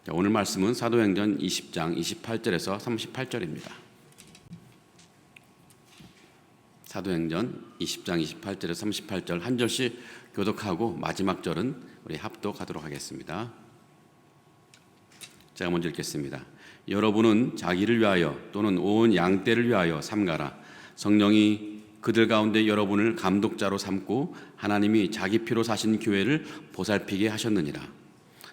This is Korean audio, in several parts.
자, 오늘 말씀은 사도행전 20장 28절에서 38절입니다. 사도행전 20장 28절에서 38절 한 절씩 교독하고 마지막 절은 우리 합독하도록 하겠습니다. 제가 먼저 읽겠습니다. 여러분은 자기를 위하여 또는 온 양떼를 위하여 삼가라. 성령이 그들 가운데 여러분을 감독자로 삼고 하나님이 자기 피로 사신 교회를 보살피게 하셨느니라.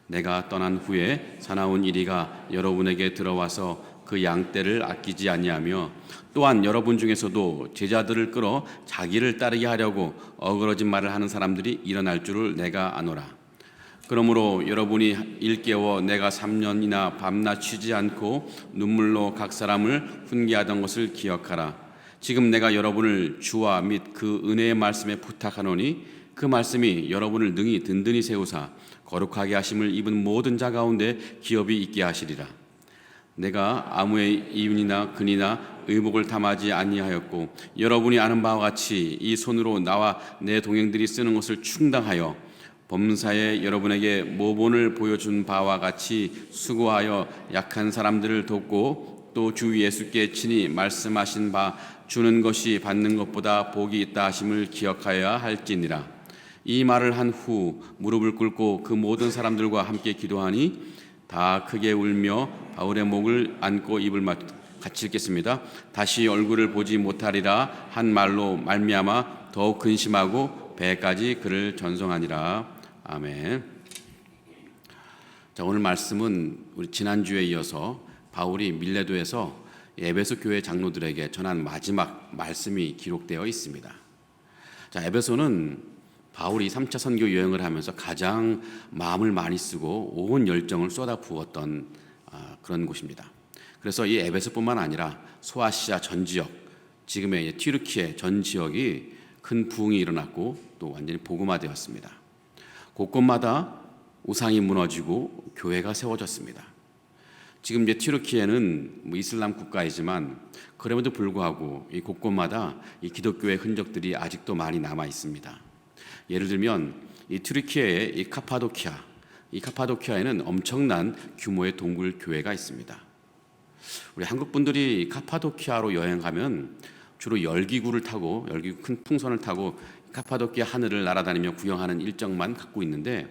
내가 떠난 후에 사나운 이리가 여러분에게 들어와서 그 양떼를 아끼지 아니하며 또한 여러분 중에서도 제자들을 끌어 자기를 따르게 하려고 어그러진 말을 하는 사람들이 일어날 줄을 내가 아노라. 그러므로 여러분이 일깨워 내가 3년이나 밤낮 쉬지 않고 눈물로 각 사람을 훈계하던 것을 기억하라. 지금 내가 여러분을 주와 및 그 은혜의 말씀에 부탁하노니 그 말씀이 여러분을 능히 든든히 세우사 거룩하게 하심을 입은 모든 자 가운데 기업이 있게 하시리라. 내가 아무의 이윤이나 근이나 의복을 탐하지 아니하였고 여러분이 아는 바와 같이 이 손으로 나와 내 동행들이 쓰는 것을 충당하여 범사에 여러분에게 모본을 보여준 바와 같이 수고하여 약한 사람들을 돕고 또 주 예수께 친히 말씀하신 바 주는 것이 받는 것보다 복이 있다 하심을 기억하여야 할지니라. 이 말을 한 후 무릎을 꿇고 그 모든 사람들과 함께 기도하니 다 크게 울며 바울의 목을 안고 입을 같이 읽겠습니다. 다시 얼굴을 보지 못하리라 한 말로 말미암아 더욱 근심하고 배까지 그를 전송하니라. 아멘. 자, 오늘 말씀은 우리 지난주에 이어서 바울이 밀레도에서 에베소 교회 장로들에게 전한 마지막 말씀이 기록되어 있습니다. 자, 에베소는 바울이 3차 선교 여행을 하면서 가장 마음을 많이 쓰고 온 열정을 쏟아부었던 그런 곳입니다. 그래서 이 에베소뿐만 아니라 소아시아 전 지역, 지금의 튀르키예 전 지역이 큰 부흥이 일어났고 또 완전히 복음화되었습니다. 곳곳마다 우상이 무너지고 교회가 세워졌습니다. 지금 이제 튀르키예는 이슬람 국가이지만 그럼에도 불구하고 이 곳곳마다 이 기독교의 흔적들이 아직도 많이 남아 있습니다. 예를 들면 이 튀르키예의 이 카파도키아에는 엄청난 규모의 동굴 교회가 있습니다. 우리 한국 분들이 카파도키아로 여행하면 주로 열기구 큰 풍선을 타고 카파도키아 하늘을 날아다니며 구경하는 일정만 갖고 있는데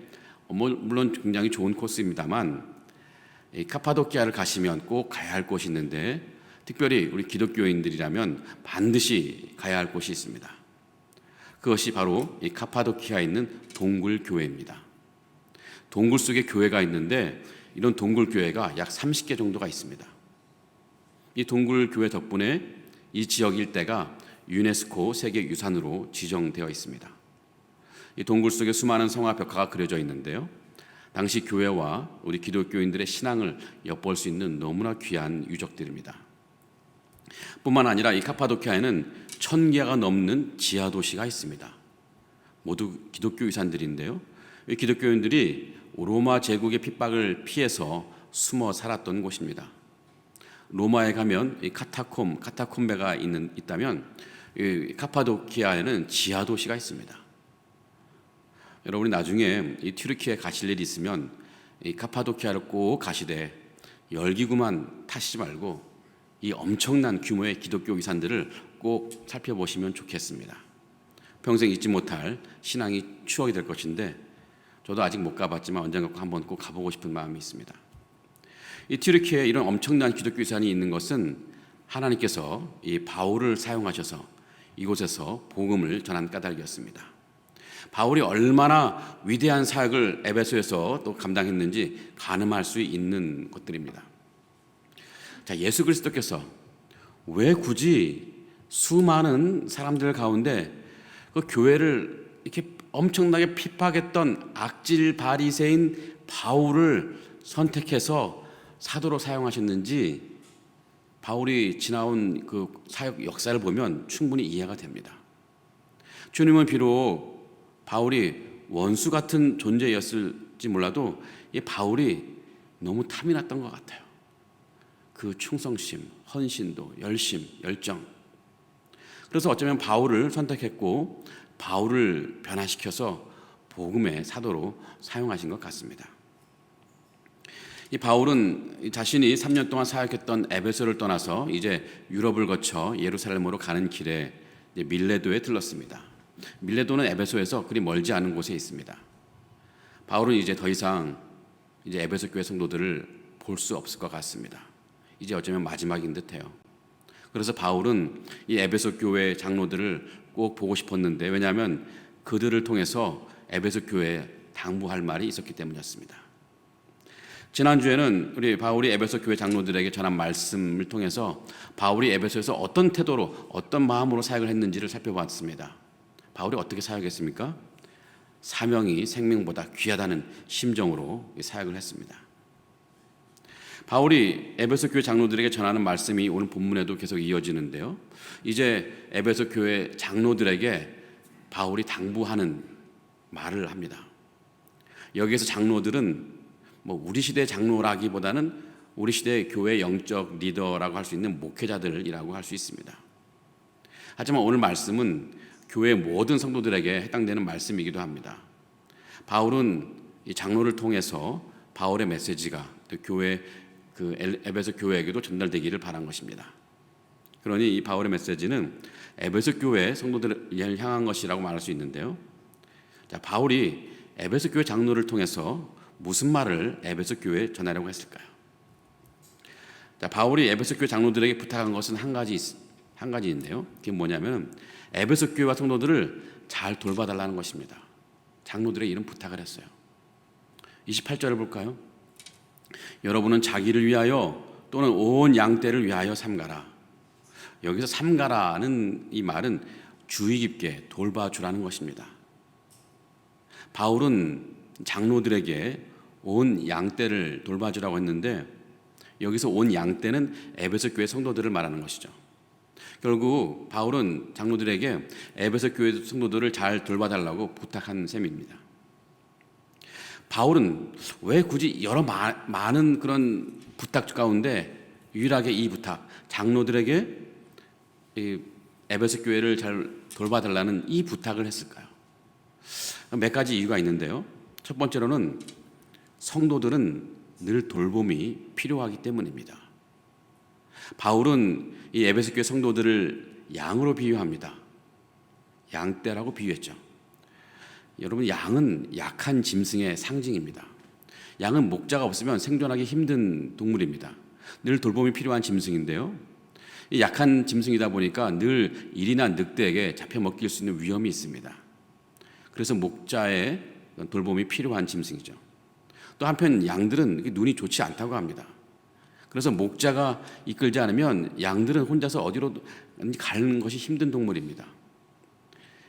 물론 굉장히 좋은 코스입니다만 이 카파도키아를 가시면 꼭 가야 할 곳이 있는데 특별히 우리 기독교인들이라면 반드시 가야 할 곳이 있습니다. 그것이 바로 이 카파도키아에 있는 동굴 교회입니다. 동굴 속에 교회가 있는데 이런 동굴 교회가 약 30개 정도가 있습니다. 이 동굴 교회 덕분에 이 지역 일대가 유네스코 세계유산으로 지정되어 있습니다. 이 동굴 속에 수많은 성화 벽화가 그려져 있는데요. 당시 교회와 우리 기독교인들의 신앙을 엿볼 수 있는 너무나 귀한 유적들입니다. 뿐만 아니라 이 카파도키아에는 1000개가 넘는 지하 도시가 있습니다. 모두 기독교 유산들인데요. 이 기독교인들이 로마 제국의 핍박을 피해서 숨어 살았던 곳입니다. 로마에 가면 이 카타콤베가 있다면 이 카파도키아에는 지하 도시가 있습니다. 여러분이 나중에 이 튀르키예 가실 일이 있으면 이 카파도키아를 꼭 가시되 열기구만 타시지 말고 이 엄청난 규모의 기독교 유산들을 꼭 살펴보시면 좋겠습니다. 평생 잊지 못할 신앙이 추억이 될 것인데 저도 아직 못 가봤지만 언젠가 한번 꼭 가보고 싶은 마음이 있습니다. 이 튀르키예에 이런 엄청난 기독교 유산이 있는 것은 하나님께서 이 바울을 사용하셔서 이곳에서 복음을 전한 까닭이었습니다. 바울이 얼마나 위대한 사역을 에베소에서 또 감당했는지 가늠할 수 있는 것들입니다. 자, 예수 그리스도께서 왜 굳이 수많은 사람들 가운데 그 교회를 이렇게 엄청나게 핍박했던 악질 바리새인 바울을 선택해서 사도로 사용하셨는지 바울이 지나온 그 사역 역사를 보면 충분히 이해가 됩니다. 주님은 비록 바울이 원수 같은 존재였을지 몰라도 이 바울이 너무 탐이 났던 것 같아요. 그 충성심, 헌신도, 열심, 열정. 그래서 어쩌면 바울을 선택했고 바울을 변화시켜서 복음의 사도로 사용하신 것 같습니다. 이 바울은 자신이 3년 동안 사역했던 에베소를 떠나서 이제 유럽을 거쳐 예루살렘으로 가는 길에 밀레도에 들렀습니다. 밀레도는 에베소에서 그리 멀지 않은 곳에 있습니다. 바울은 이제 더 이상 이제 에베소 교회 성도들을 볼 수 없을 것 같습니다. 이제 어쩌면 마지막인 듯해요. 그래서 바울은 이 에베소 교회 장로들을 꼭 보고 싶었는데, 왜냐하면 그들을 통해서 에베소 교회에 당부할 말이 있었기 때문이었습니다. 지난주에는 우리 바울이 에베소 교회 장로들에게 전한 말씀을 통해서 바울이 에베소에서 어떤 태도로, 어떤 마음으로 사역을 했는지를 살펴봤습니다. 바울이 어떻게 사역했습니까? 사명이 생명보다 귀하다는 심정으로 사역을 했습니다. 바울이 에베소 교회 장로들에게 전하는 말씀이 오늘 본문에도 계속 이어지는데요. 이제 에베소 교회 장로들에게 바울이 당부하는 말을 합니다. 여기에서 장로들은 우리 시대 장로라기보다는 우리 시대의 교회 영적 리더라고 할 수 있는 목회자들이라고 할 수 있습니다. 하지만 오늘 말씀은 교회 모든 성도들에게 해당되는 말씀이기도 합니다. 바울은 이 장로를 통해서 바울의 메시지가 또 교회 에베소 교회에게도 전달되기를 바란 것입니다. 그러니 이 바울의 메시지는 에베소 교회 성도들을 향한 것이라고 말할 수 있는데요. 자, 바울이 에베소 교회 장로를 통해서 무슨 말을 에베소 교회에 전하려고 했을까요? 자, 바울이 에베소 교회 장로들에게 부탁한 것은 한 가지인데요. 그게 뭐냐면 에베소 교회와 성도들을 잘 돌봐달라는 것입니다. 장로들의 이런 부탁을 했어요. 28절을 볼까요? 여러분은 자기를 위하여 또는 온 양떼를 위하여 삼가라. 여기서 삼가라는 이 말은 주의 깊게 돌봐주라는 것입니다. 바울은 장로들에게 온 양떼를 돌봐주라고 했는데, 여기서 온 양떼는 에베소 교회 성도들을 말하는 것이죠. 결국 바울은 장로들에게 에베소 교회 성도들을 잘 돌봐달라고 부탁한 셈입니다. 바울은 왜 굳이 여러 많은 그런 부탁 가운데 유일하게 이 부탁, 장로들에게 이 에베소 교회를 잘 돌봐달라는 이 부탁을 했을까요? 몇 가지 이유가 있는데요. 첫 번째로는 성도들은 늘 돌봄이 필요하기 때문입니다. 바울은 이 에베소 교회 성도들을 양으로 비유합니다. 양떼라고 비유했죠. 여러분, 양은 약한 짐승의 상징입니다. 양은 목자가 없으면 생존하기 힘든 동물입니다. 늘 돌봄이 필요한 짐승인데요. 이 약한 짐승이다 보니까 늘 일이나 늑대에게 잡혀 먹힐 수 있는 위험이 있습니다. 그래서 목자의 돌봄이 필요한 짐승이죠. 또 한편 양들은 눈이 좋지 않다고 합니다. 그래서 목자가 이끌지 않으면 양들은 혼자서 어디로 가는 것이 힘든 동물입니다.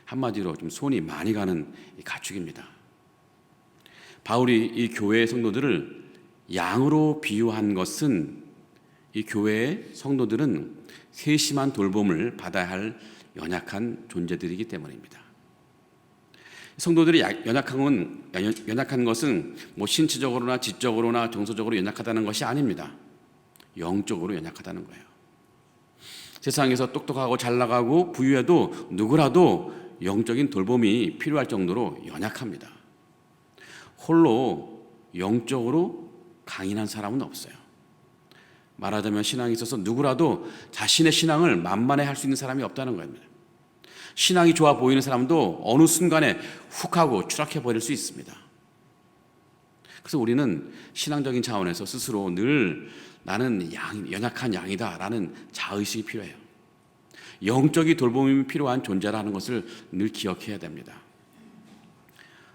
한마디로 좀 손이 많이 가는 가축입니다. 바울이 이 교회의 성도들을 양으로 비유한 것은 이 교회의 성도들은 세심한 돌봄을 받아야 할 연약한 존재들이기 때문입니다. 성도들이 연약한 것은 신체적으로나 지적으로나 정서적으로 연약하다는 것이 아닙니다. 영적으로 연약하다는 거예요. 세상에서 똑똑하고 잘 나가고 부유해도 누구라도 영적인 돌봄이 필요할 정도로 연약합니다. 홀로 영적으로 강인한 사람은 없어요. 말하자면 신앙에 있어서 누구라도 자신의 신앙을 만만해 할 수 있는 사람이 없다는 겁니다. 신앙이 좋아 보이는 사람도 어느 순간에 훅 하고 추락해 버릴 수 있습니다. 그래서 우리는 신앙적인 차원에서 스스로 늘 나는 연약한 양이다 라는 자의식이 필요해요. 영적인 돌봄이 필요한 존재라는 것을 늘 기억해야 됩니다.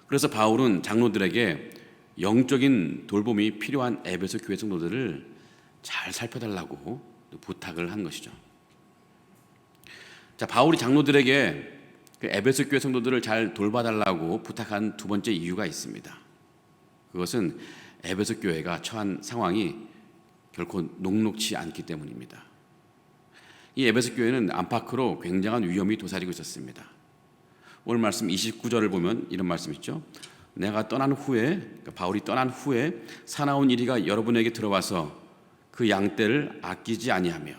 그래서 바울은 장로들에게 영적인 돌봄이 필요한 에베소 교회 성도들을 잘 살펴달라고 부탁을 한 것이죠. 자, 바울이 장로들에게 그 에베소 교회 성도들을 잘 돌봐달라고 부탁한 두 번째 이유가 있습니다. 그것은 에베소 교회가 처한 상황이 결코 녹록지 않기 때문입니다. 이 에베소 교회는 안팎으로 굉장한 위험이 도사리고 있었습니다. 오늘 말씀 29절을 보면 이런 말씀 있죠. 내가 떠난 후에, 그러니까 바울이 떠난 후에 사나운 이리가 여러분에게 들어와서 그 양떼를 아끼지 아니하며.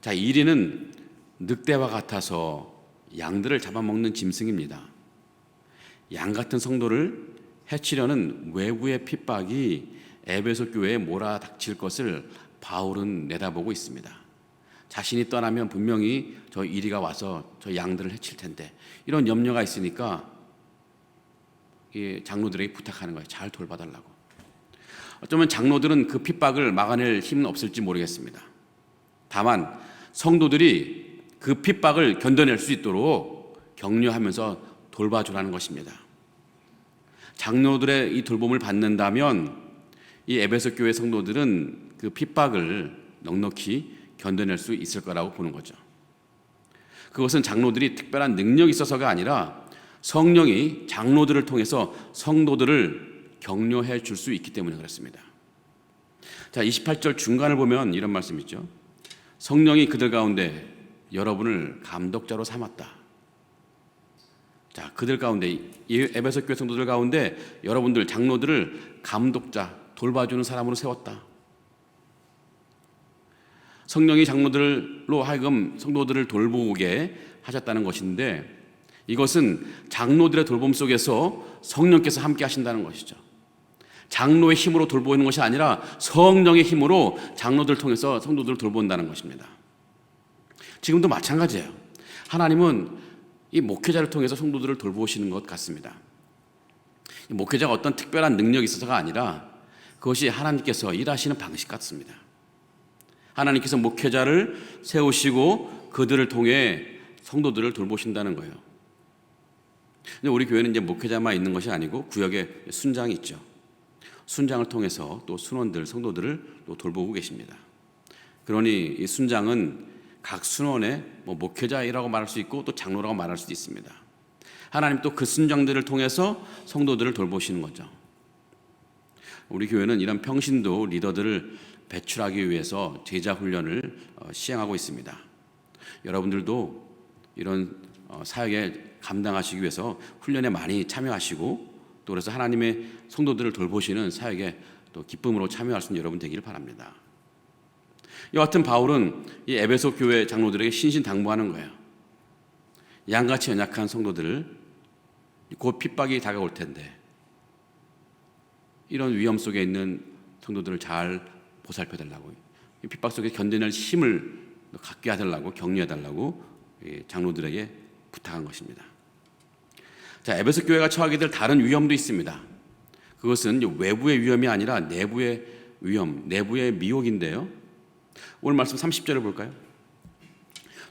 자, 이리는 늑대와 같아서 양들을 잡아먹는 짐승입니다. 양 같은 성도를 해치려는 외부의 핍박이 에베소 교회에 몰아닥칠 것을 바울은 내다보고 있습니다. 자신이 떠나면 분명히 저 이리가 와서 저 양들을 해칠 텐데, 이런 염려가 있으니까 이 장로들에게 부탁하는 거예요. 잘 돌봐달라고. 어쩌면 장로들은 그 핍박을 막아낼 힘은 없을지 모르겠습니다. 다만 성도들이 그 핍박을 견뎌낼 수 있도록 격려하면서 돌봐주라는 것입니다. 장로들의 이 돌봄을 받는다면 이 에베소 교회 성도들은 그 핍박을 넉넉히 견뎌낼 수 있을 거라고 보는 거죠. 그것은 장로들이 특별한 능력이 있어서가 아니라 성령이 장로들을 통해서 성도들을 격려해 줄 수 있기 때문에 그렇습니다. 자, 28절 중간을 보면 이런 말씀이 있죠. 성령이 그들 가운데 여러분을 감독자로 삼았다. 자, 그들 가운데, 이 에베소 교회 성도들 가운데 여러분들 장로들을 감독자, 돌봐주는 사람으로 세웠다. 성령이 장로들로 하여금 성도들을 돌보게 하셨다는 것인데, 이것은 장로들의 돌봄 속에서 성령께서 함께 하신다는 것이죠. 장로의 힘으로 돌보는 것이 아니라 성령의 힘으로 장로들을 통해서 성도들을 돌본다는 것입니다. 지금도 마찬가지예요. 하나님은 이 목회자를 통해서 성도들을 돌보시는 것 같습니다. 목회자가 어떤 특별한 능력이 있어서가 아니라 그것이 하나님께서 일하시는 방식 같습니다. 하나님께서 목회자를 세우시고 그들을 통해 성도들을 돌보신다는 거예요. 근데 우리 교회는 이제 목회자만 있는 것이 아니고 구역에 순장이 있죠. 순장을 통해서 또 순원들, 성도들을 또 돌보고 계십니다. 그러니 이 순장은 각 순원의 목회자라고 말할 수 있고 또 장로라고 말할 수도 있습니다. 하나님 또 그 순장들을 통해서 성도들을 돌보시는 거죠. 우리 교회는 이런 평신도 리더들을 배출하기 위해서 제자 훈련을 시행하고 있습니다. 여러분들도 이런 사역에 감당하시기 위해서 훈련에 많이 참여하시고 또 그래서 하나님의 성도들을 돌보시는 사역에 또 기쁨으로 참여할 수 있는 여러분 되기를 바랍니다. 이와 같은 바울은 이 에베소 교회 장로들에게 신신당부하는 거예요. 양같이 연약한 성도들을 곧 핍박이 다가올 텐데 이런 위험 속에 있는 성도들을 잘 보살펴달라고, 이 핍박 속에 견뎌낼 힘을 갖게 해달라고, 격려해달라고 장로들에게 부탁한 것입니다. 자, 에베소 교회가 처하게 될 다른 위험도 있습니다. 그것은 외부의 위험이 아니라 내부의 위험, 내부의 미혹인데요. 오늘 말씀 30절을 볼까요?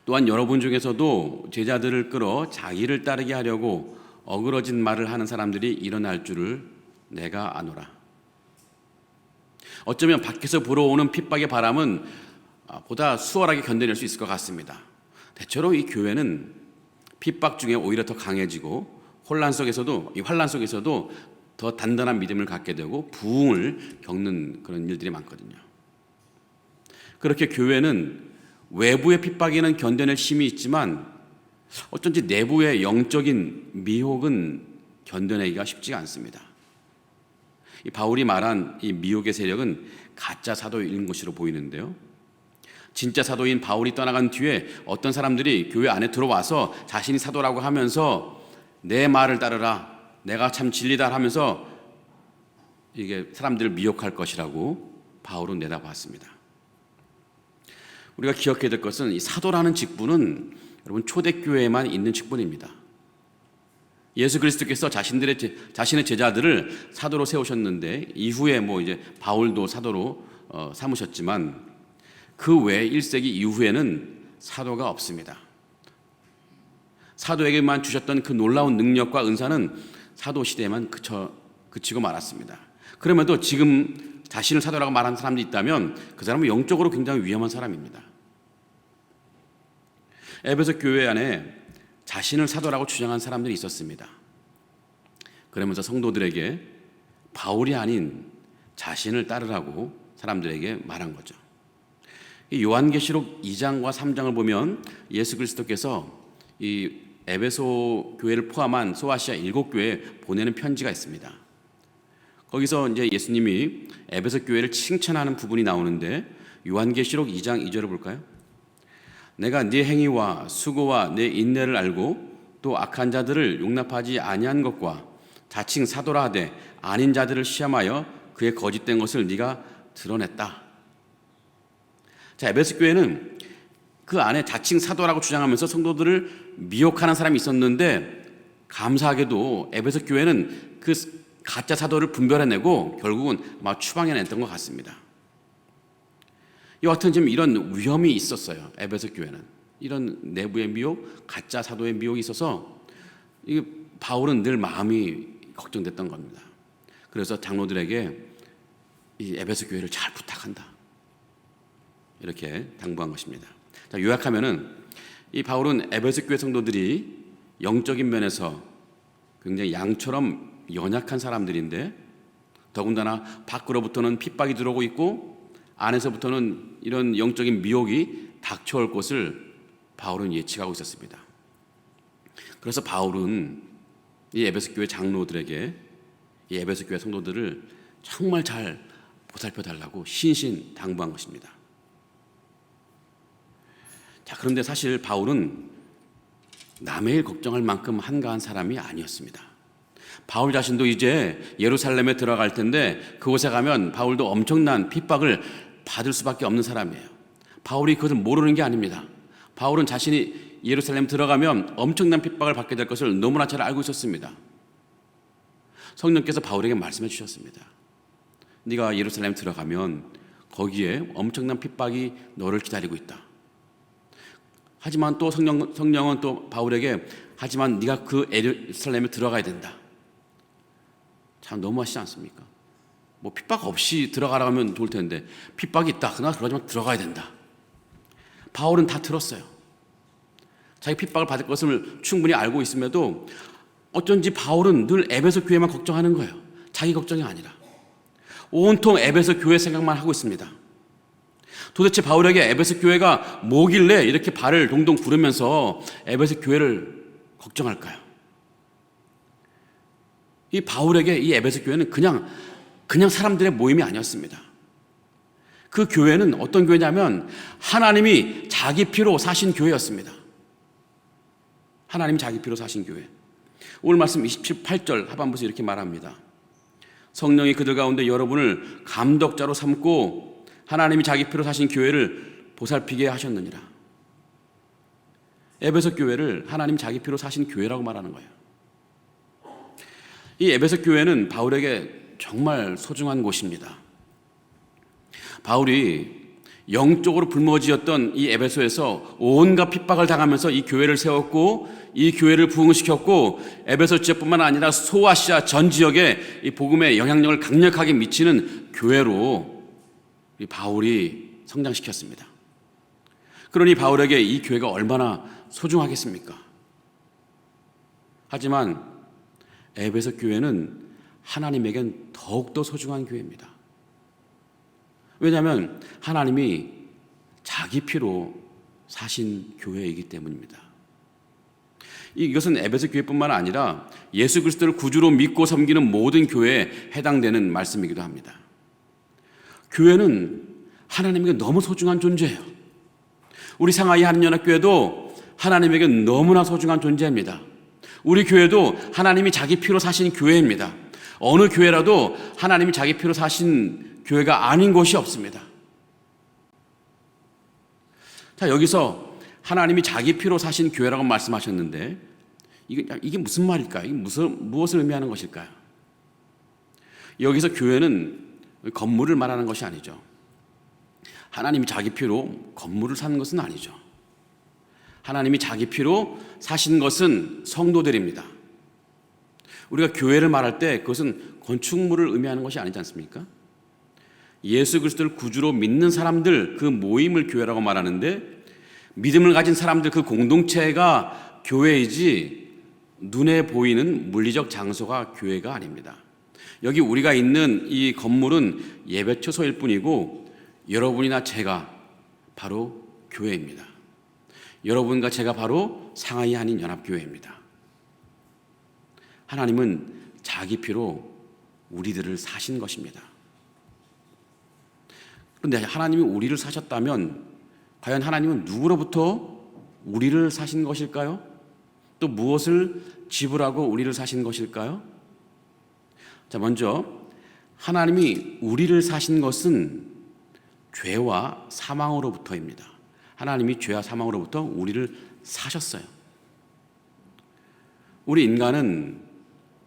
또한 여러분 중에서도 제자들을 끌어 자기를 따르게 하려고 어그러진 말을 하는 사람들이 일어날 줄을 내가 아노라. 어쩌면 밖에서 불어오는 핍박의 바람은 보다 수월하게 견뎌낼 수 있을 것 같습니다. 대체로 이 교회는 핍박 중에 오히려 더 강해지고 환란 속에서도 더 단단한 믿음을 갖게 되고 부흥을 겪는 그런 일들이 많거든요. 그렇게 교회는 외부의 핍박에는 견뎌낼 힘이 있지만 어쩐지 내부의 영적인 미혹은 견뎌내기가 쉽지가 않습니다. 이 바울이 말한 이 미혹의 세력은 가짜 사도인 것으로 보이는데요. 진짜 사도인 바울이 떠나간 뒤에 어떤 사람들이 교회 안에 들어와서 자신이 사도라고 하면서 내 말을 따르라, 내가 참 진리다 하면서 이게 사람들을 미혹할 것이라고 바울은 내다봤습니다. 우리가 기억해야 될 것은 이 사도라는 직분은 여러분 초대교회에만 있는 직분입니다. 예수 그리스도께서 자신의 제자들을 사도로 세우셨는데 이후에 이제 바울도 사도로 삼으셨지만 그 외 1세기 이후에는 사도가 없습니다. 사도에게만 주셨던 그 놀라운 능력과 은사는 사도 시대에만 그치고 말았습니다. 그럼에도 지금 자신을 사도라고 말하는 사람이 있다면 그 사람은 영적으로 굉장히 위험한 사람입니다. 에베소 교회 안에 자신을 사도라고 주장한 사람들이 있었습니다. 그러면서 성도들에게 바울이 아닌 자신을 따르라고 사람들에게 말한 거죠. 요한계시록 2장과 3장을 보면 예수 그리스도께서 이 에베소 교회를 포함한 소아시아 7교회에 보내는 편지가 있습니다. 거기서 이제 예수님이 에베소 교회를 칭찬하는 부분이 나오는데 요한계시록 2장 2절을 볼까요? 내가 네 행위와 수고와 네 인내를 알고 또 악한 자들을 용납하지 아니한 것과 자칭 사도라 하되 아닌 자들을 시험하여 그의 거짓된 것을 네가 드러냈다. 자, 에베소 교회는 그 안에 자칭 사도라고 주장하면서 성도들을 미혹하는 사람이 있었는데, 감사하게도 에베소 교회는 그 가짜 사도를 분별해내고 결국은 아마 추방해냈던 것 같습니다. 이와 같은 좀 이런 위험이 있었어요. 에베소 교회는 이런 내부의 미혹, 가짜 사도의 미혹이 있어서 바울은 늘 마음이 걱정됐던 겁니다. 그래서 장로들에게 이 에베소 교회를 잘 부탁한다, 이렇게 당부한 것입니다. 자, 요약하면은 이 바울은 에베소 교회 성도들이 영적인 면에서 굉장히 양처럼 연약한 사람들인데, 더군다나 밖으로부터는 핍박이 들어오고 있고 안에서부터는 이런 영적인 미혹이 닥쳐올 것을 바울은 예측하고 있었습니다. 그래서 바울은 이 에베소 교회 장로들에게 이 에베소 교회 성도들을 정말 잘 보살펴 달라고 신신당부한 것입니다. 자, 그런데 사실 바울은 남의 일 걱정할 만큼 한가한 사람이 아니었습니다. 바울 자신도 이제 예루살렘에 들어갈 텐데 그곳에 가면 바울도 엄청난 핍박을 받을 수밖에 없는 사람이에요. 바울이 그것을 모르는 게 아닙니다. 바울은 자신이 예루살렘 들어가면 엄청난 핍박을 받게 될 것을 너무나 잘 알고 있었습니다. 성령께서 바울에게 말씀해 주셨습니다. 네가 예루살렘 들어가면 거기에 엄청난 핍박이 너를 기다리고 있다. 하지만 또 성령은 또 바울에게 하지만 네가 그 예루살렘에 들어가야 된다. 참 너무하시지 않습니까? 뭐 핍박 없이 들어가라면 좋을 텐데 핍박이 있다. 그러나 그러지만 들어가야 된다. 바울은 다 들었어요. 자기 핍박을 받을 것을 충분히 알고 있음에도 어쩐지 바울은 늘 에베소 교회만 걱정하는 거예요. 자기 걱정이 아니라 온통 에베소 교회 생각만 하고 있습니다. 도대체 바울에게 에베소 교회가 뭐길래 이렇게 발을 동동 구르면서 에베소 교회를 걱정할까요? 이 바울에게 이 에베소 교회는 그냥 사람들의 모임이 아니었습니다. 그 교회는 어떤 교회냐면 하나님이 자기 피로 사신 교회였습니다. 하나님이 자기 피로 사신 교회. 오늘 말씀 28절 하반부에서 이렇게 말합니다. 성령이 그들 가운데 여러분을 감독자로 삼고 하나님이 자기 피로 사신 교회를 보살피게 하셨느니라. 에베소 교회를 하나님 자기 피로 사신 교회라고 말하는 거예요. 이 에베소 교회는 바울에게 정말 소중한 곳입니다. 바울이 영적으로 불모지였던 이 에베소에서 온갖 핍박을 당하면서 이 교회를 세웠고 이 교회를 부흥시켰고 에베소 지역뿐만 아니라 소아시아 전 지역에 이 복음의 영향력을 강력하게 미치는 교회로 이 바울이 성장시켰습니다. 그러니 바울에게 이 교회가 얼마나 소중하겠습니까? 하지만 에베소 교회는 하나님에겐 더욱더 소중한 교회입니다. 왜냐하면 하나님이 자기 피로 사신 교회이기 때문입니다. 이것은 에베소 교회뿐만 아니라 예수 그리스도를 구주로 믿고 섬기는 모든 교회에 해당되는 말씀이기도 합니다. 교회는 하나님에게 너무 소중한 존재예요. 우리 상하이 한인연합교회도 하나님에게 너무나 소중한 존재입니다. 우리 교회도 하나님이 자기 피로 사신 교회입니다. 어느 교회라도 하나님이 자기 피로 사신 교회가 아닌 곳이 없습니다. 자, 여기서 하나님이 자기 피로 사신 교회라고 말씀하셨는데 이게 무슨 말일까요? 이게 무엇을 의미하는 것일까요? 여기서 교회는 건물을 말하는 것이 아니죠. 하나님이 자기 피로 건물을 사는 것은 아니죠. 하나님이 자기 피로 사신 것은 성도들입니다. 우리가 교회를 말할 때 그것은 건축물을 의미하는 것이 아니지 않습니까? 예수 그리스도를 구주로 믿는 사람들 그 모임을 교회라고 말하는데 믿음을 가진 사람들 그 공동체가 교회이지 눈에 보이는 물리적 장소가 교회가 아닙니다. 여기 우리가 있는 이 건물은 예배처소일 뿐이고 여러분이나 제가 바로 교회입니다. 여러분과 제가 바로 상하이 한인 연합교회입니다. 하나님은 자기 피로 우리들을 사신 것입니다. 그런데 하나님이 우리를 사셨다면 과연 하나님은 누구로부터 우리를 사신 것일까요? 또 무엇을 지불하고 우리를 사신 것일까요? 자, 먼저 하나님이 우리를 사신 것은 죄와 사망으로부터입니다. 하나님이 죄와 사망으로부터 우리를 사셨어요. 우리 인간은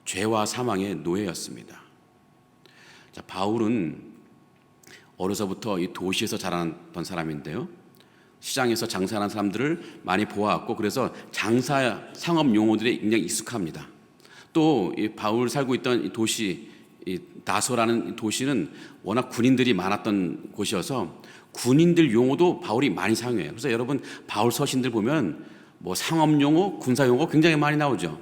죄와 사망의 노예였습니다. 자, 바울은 어려서부터 이 도시에서 자라났던 사람인데요. 시장에서 장사하는 사람들을 많이 보아왔고, 그래서 장사 상업 용어들이 굉장히 익숙합니다. 또 이 바울 살고 있던 이 도시, 이 다소라는 이 도시는 워낙 군인들이 많았던 곳이어서 군인들 용어도 바울이 많이 사용해요. 그래서 여러분 바울 서신들 보면 뭐 상업 용어, 군사 용어 굉장히 많이 나오죠.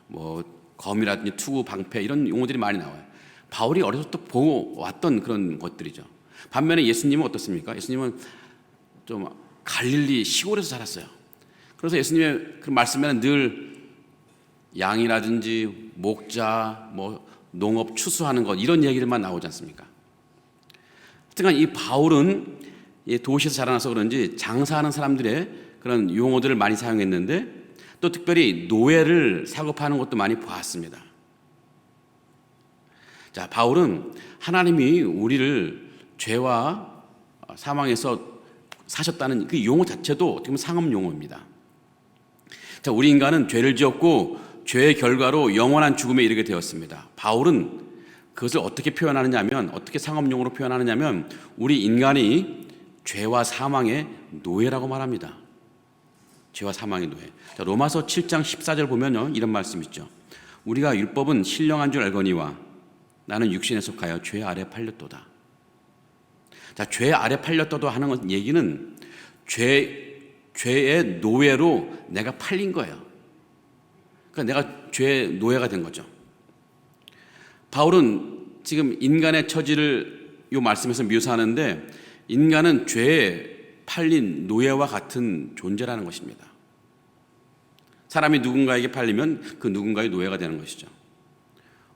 뭐 검이라든지 투구, 방패 이런 용어들이 많이 나와요. 바울이 어려서부터 보고 왔던 그런 것들이죠. 반면에 예수님은 어떻습니까? 예수님은 좀 갈릴리 시골에서 자랐어요. 그래서 예수님의 그 말씀에는 늘 양이라든지 목자, 뭐 농업 추수하는 것 이런 얘기들만 나오지 않습니까? 하여튼 이 바울은 도시에서 자라나서 그런지 장사하는 사람들의 그런 용어들을 많이 사용했는데, 또 특별히 노예를 사고 파는 것도 많이 보았습니다. 자, 바울은 하나님이 우리를 죄와 사망에서 사셨다는 그 용어 자체도 어떻게 보면 상업 용어입니다. 자, 우리 인간은 죄를 지었고 죄의 결과로 영원한 죽음에 이르게 되었습니다. 바울은 그것을 어떻게 표현하느냐면, 어떻게 상업 용어로 표현하느냐면, 우리 인간이 죄와 사망의 노예라고 말합니다. 죄와 사망의 노예. 자, 로마서 7장 14절 보면요, 이런 말씀 있죠. 우리가 율법은 신령한 줄 알거니와 나는 육신에 속하여 죄 아래 팔렸도다. 자, 죄 아래 팔렸다도 하는 얘기는 죄의 노예로 내가 팔린 거예요. 그러니까 내가 죄의 노예가 된 거죠. 바울은 지금 인간의 처지를 이 말씀에서 묘사하는데, 인간은 죄에 팔린 노예와 같은 존재라는 것입니다. 사람이 누군가에게 팔리면 그 누군가의 노예가 되는 것이죠.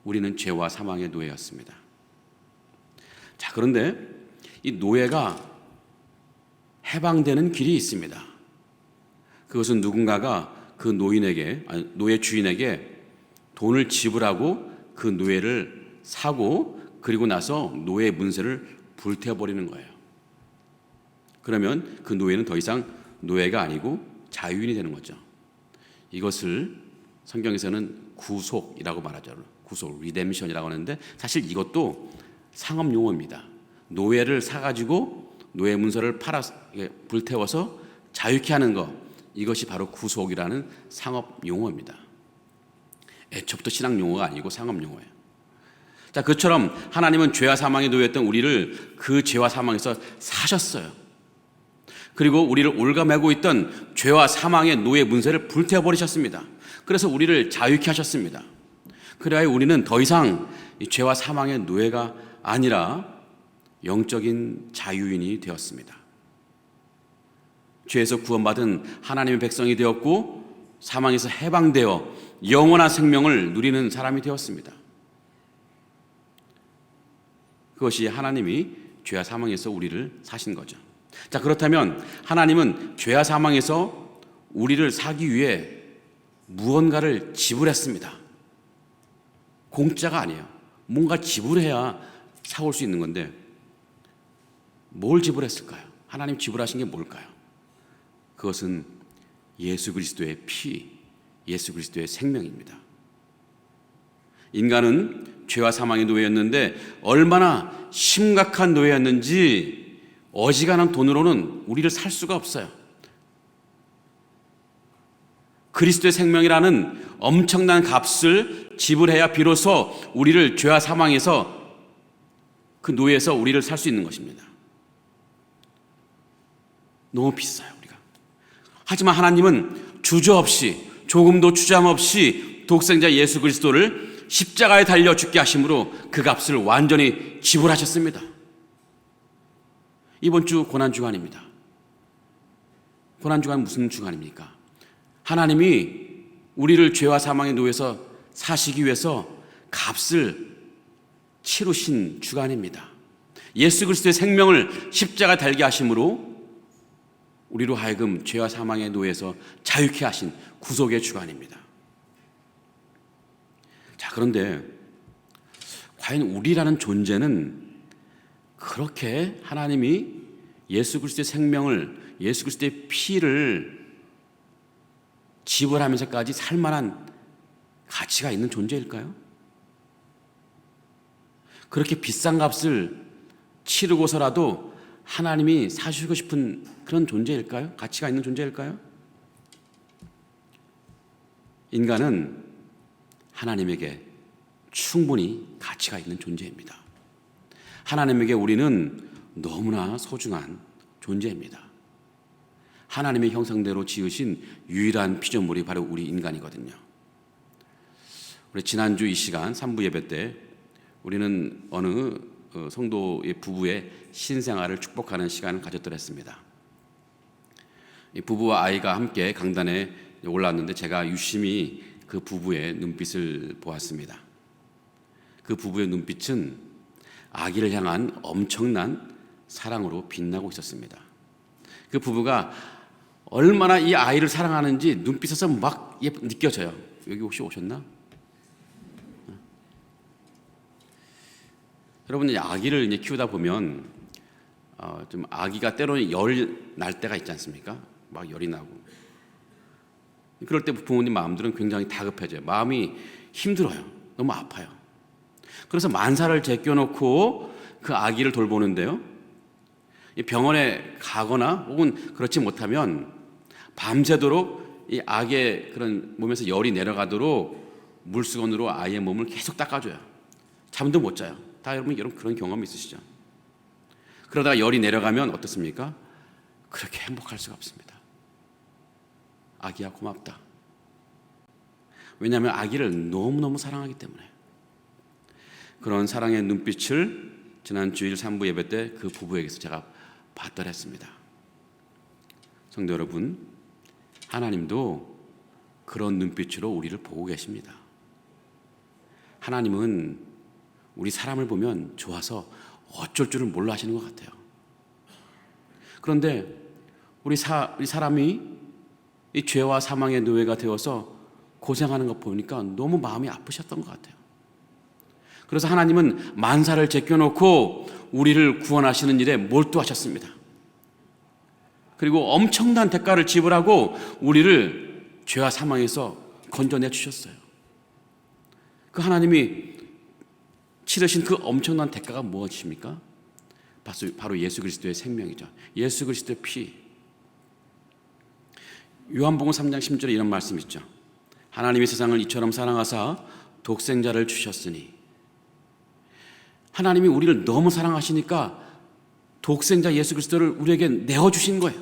우리는 죄와 사망의 노예였습니다. 자, 그런데 이 노예가 해방되는 길이 있습니다. 그것은 누군가가 그 노예 주인에게 돈을 지불하고 그 노예를 사고, 그리고 나서 노예 문서를 불태워버리는 거예요. 그러면 그 노예는 더 이상 노예가 아니고 자유인이 되는 거죠. 이것을 성경에서는 구속이라고 말하죠. 구속, 리뎀션이라고 하는데, 사실 이것도 상업 용어입니다. 노예를 사가지고 노예 문서를 불태워서 자유케 하는 것, 이것이 바로 구속이라는 상업 용어입니다. 애초부터 신앙 용어가 아니고 상업 용어예요. 자, 그처럼 하나님은 죄와 사망에 놓였던 우리를 그 죄와 사망에서 사셨어요. 그리고 우리를 올가매고 있던 죄와 사망의 노예 문서를 불태워버리셨습니다. 그래서 우리를 자유케 하셨습니다. 그래야 우리는 더 이상 이 죄와 사망의 노예가 아니라 영적인 자유인이 되었습니다. 죄에서 구원받은 하나님의 백성이 되었고, 사망에서 해방되어 영원한 생명을 누리는 사람이 되었습니다. 그것이 하나님이 죄와 사망에서 우리를 사신 거죠. 자, 그렇다면 하나님은 죄와 사망에서 우리를 사기 위해 무언가를 지불했습니다. 공짜가 아니에요. 뭔가 지불해야 사올 수 있는 건데, 뭘 지불했을까요? 하나님 지불하신 게 뭘까요? 그것은 예수 그리스도의 피, 예수 그리스도의 생명입니다. 인간은 죄와 사망의 노예였는데 얼마나 심각한 노예였는지 어지간한 돈으로는 우리를 살 수가 없어요. 그리스도의 생명이라는 엄청난 값을 지불해야 비로소 우리를 죄와 사망에서, 그 노예에서 우리를 살 수 있는 것입니다. 너무 비싸요, 우리가. 하지만 하나님은 주저없이, 조금도 주저함 없이 독생자 예수 그리스도를 십자가에 달려 죽게 하심으로 그 값을 완전히 지불하셨습니다. 이번 주 고난주간입니다. 고난주간 무슨 주간입니까? 하나님이 우리를 죄와 사망의 노예에서 사시기 위해서 값을 치르신 주간입니다. 예수 그리스도의 생명을 십자가에 달게 하심으로 우리로 하여금 죄와 사망의 노예에서 자유케 하신 구속의 주간입니다. 자, 그런데 과연 우리라는 존재는 그렇게 하나님이 예수 그리스도의 생명을, 예수 그리스도의 피를 지불하면서까지 살 만한 가치가 있는 존재일까요? 그렇게 비싼 값을 치르고서라도 하나님이 사주고 싶은 그런 존재일까요? 가치가 있는 존재일까요? 인간은 하나님에게 충분히 가치가 있는 존재입니다. 하나님에게 우리는 너무나 소중한 존재입니다. 하나님의 형상대로 지으신 유일한 피조물이 바로 우리 인간이거든요. 우리 지난주 이 시간 3부 예배 때 우리는 어느 성도의 부부의 신생아를 축복하는 시간을 가졌더랬습니다. 이 부부와 아이가 함께 강단에 올랐는데 제가 유심히 그 부부의 눈빛을 보았습니다. 그 부부의 눈빛은 아기를 향한 엄청난 사랑으로 빛나고 있었습니다. 그 부부가 얼마나 이 아이를 사랑하는지 눈빛에서 막 느껴져요. 여기 혹시 오셨나? 여러분, 아기를 이제 키우다 보면 좀 아기가 때로는 열 날 때가 있지 않습니까? 막 열이 나고. 그럴 때 부모님 마음들은 굉장히 다급해져요. 마음이 힘들어요. 너무 아파요. 그래서 만사를 제껴놓고 그 아기를 돌보는데요. 병원에 가거나 혹은 그렇지 못하면 밤새도록 이 아기의 그런 몸에서 열이 내려가도록 물수건으로 아이의 몸을 계속 닦아줘요. 잠도 못 자요. 다 여러분 그런 경험 있으시죠? 그러다가 열이 내려가면 어떻습니까? 그렇게 행복할 수가 없습니다. 아기야 고맙다. 왜냐하면 아기를 너무너무 사랑하기 때문에. 그런 사랑의 눈빛을 지난 주일 3부 예배 때 그 부부에게서 제가 받더랬습니다. 성도 여러분, 하나님도 그런 눈빛으로 우리를 보고 계십니다. 하나님은 우리 사람을 보면 좋아서 어쩔 줄을 몰라 하시는 것 같아요. 그런데 우리 사람이 이 죄와 사망의 노예가 되어서 고생하는 것 보니까 너무 마음이 아프셨던 것 같아요. 그래서 하나님은 만사를 제껴놓고 우리를 구원하시는 일에 몰두하셨습니다. 그리고 엄청난 대가를 지불하고 우리를 죄와 사망에서 건져내 주셨어요. 그 하나님이 치르신 그 엄청난 대가가 무엇입니까? 바로 예수 그리스도의 생명이죠. 예수 그리스도의 피. 요한복음 3장 10절에 이런 말씀이 있죠. 하나님이 세상을 이처럼 사랑하사 독생자를 주셨으니. 하나님이 우리를 너무 사랑하시니까 독생자 예수 그리스도를 우리에게 내어주신 거예요.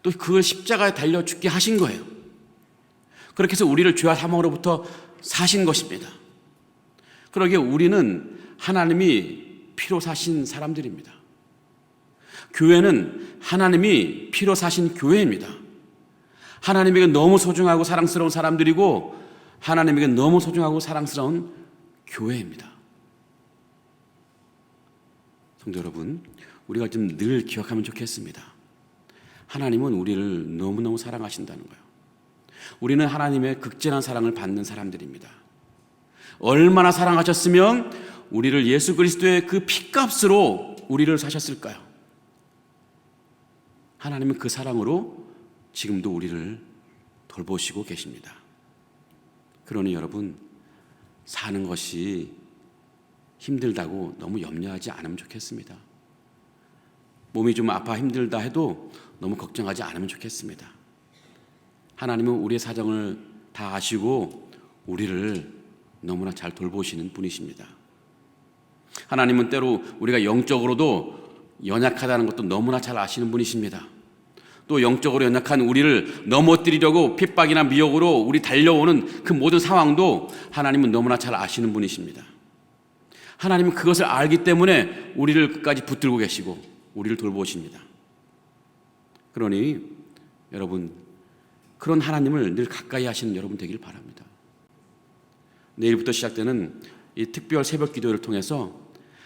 또 그걸 십자가에 달려 죽게 하신 거예요. 그렇게 해서 우리를 죄와 사망으로부터 사신 것입니다. 그러기에 우리는 하나님이 피로 사신 사람들입니다. 교회는 하나님이 피로 사신 교회입니다. 하나님에게 너무 소중하고 사랑스러운 사람들이고 하나님에게 너무 소중하고 사랑스러운 교회입니다. 성도 여러분, 우리가 좀 늘 기억하면 좋겠습니다. 하나님은 우리를 너무너무 사랑하신다는 거예요. 우리는 하나님의 극진한 사랑을 받는 사람들입니다. 얼마나 사랑하셨으면 우리를 예수 그리스도의 그 피값으로 우리를 사셨을까요? 하나님은 그 사랑으로 지금도 우리를 돌보시고 계십니다. 그러니 여러분, 사는 것이 힘들다고 너무 염려하지 않으면 좋겠습니다. 몸이 좀 아파 힘들다 해도 너무 걱정하지 않으면 좋겠습니다. 하나님은 우리의 사정을 다 아시고 우리를 너무나 잘 돌보시는 분이십니다. 하나님은 때로 우리가 영적으로도 연약하다는 것도 너무나 잘 아시는 분이십니다. 또 영적으로 연약한 우리를 넘어뜨리려고 핍박이나 미혹으로 우리 달려오는 그 모든 상황도 하나님은 너무나 잘 아시는 분이십니다. 하나님은 그것을 알기 때문에 우리를 끝까지 붙들고 계시고 우리를 돌보십니다. 그러니 여러분, 그런 하나님을 늘 가까이 하시는 여러분 되길 바랍니다. 내일부터 시작되는 이 특별 새벽 기도를 통해서